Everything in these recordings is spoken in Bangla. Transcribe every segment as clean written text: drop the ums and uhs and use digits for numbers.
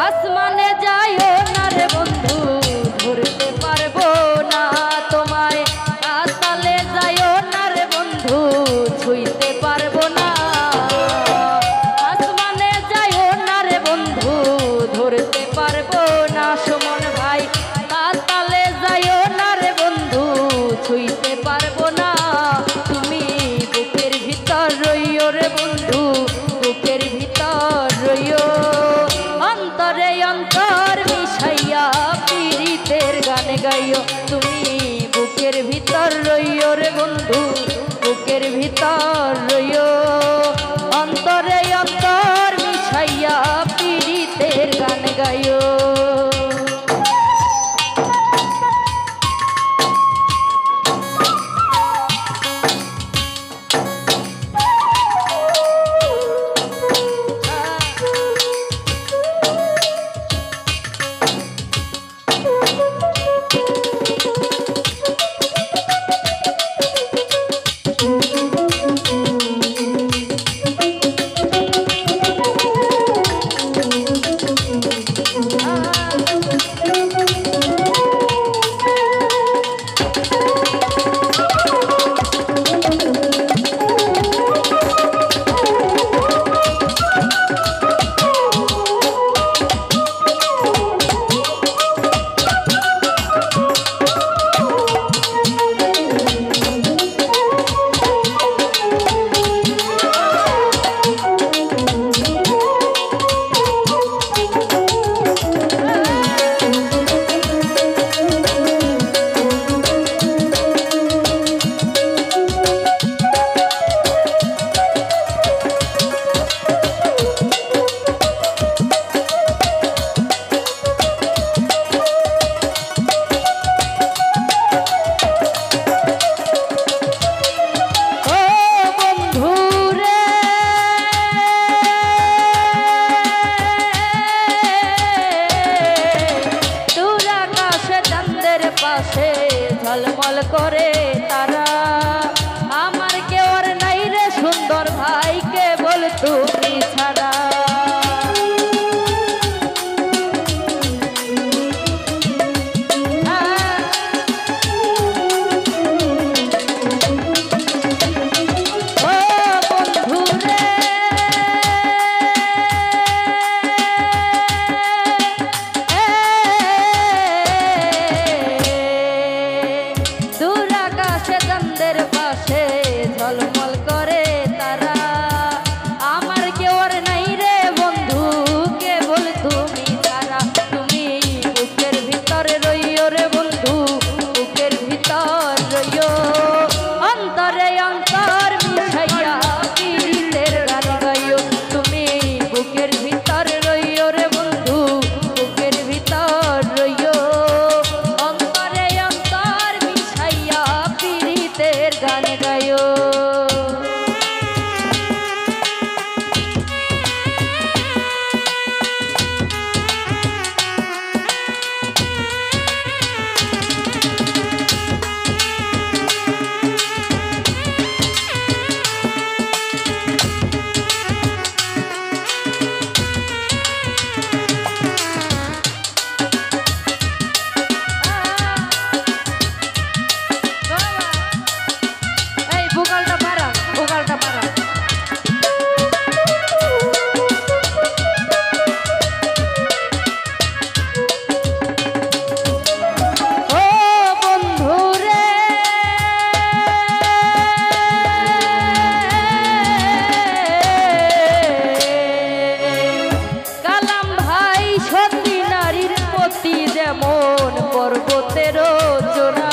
আসমানে যাইও না রে বন্ধু ধরতে পারবো না তোমায়, আতালে যাইও না রে বন্ধু ছুঁইতে পারবো না। আসমানে যাইও না রে বন্ধু ধরতে পারবো না সুমন ভাই, আতালে যাইও না রে বন্ধু ছুঁইতে পারবো না। তুমি বুকের ভিতর রইও রে বন্ধু, বুকের ভিতর রইও, অন্তরে অন্তর মিশাইয়া পীড়িতের গান গাইও। তুমি বুকের ভিতর রইও রে বন্ধু, বুকের ভিতর রইও, অন্তরে অন্তর মিশাইয়া পীড়িতের গান গাইও। ঝলমল করে তারা, আমার কেউ আর নাই রে সুন্দর ভাই কেবল তুমি ছাড়া। ঝলমল করে তারা, আমার কেউ আর নাই রে বন্ধু কেবল তুমি ছাড়া। তুমি বুকের ভিতরে রইও রে বন্ধু, বুকের ভিতর রইও, অন্তরে অন্তর মিশাইয়া পীড়িতের গান গাইও। তুমি বুকের ভিতরে রইও রে বন্ধু, বুকের ভিতর রইও, অন্তরে অন্তর মিশাইয়া পীড়িতের গান গাইও। যেমন পর্বতেরও চূড়া,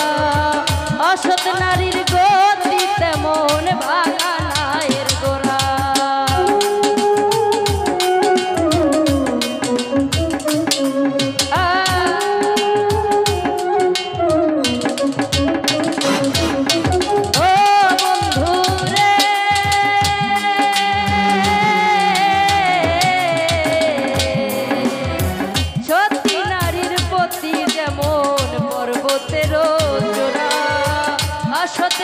অসৎ নারীর গতি তেমন ভাঙা নায়ের গোড়া। যেমন পর্বতেরও চূড়া, অসৎ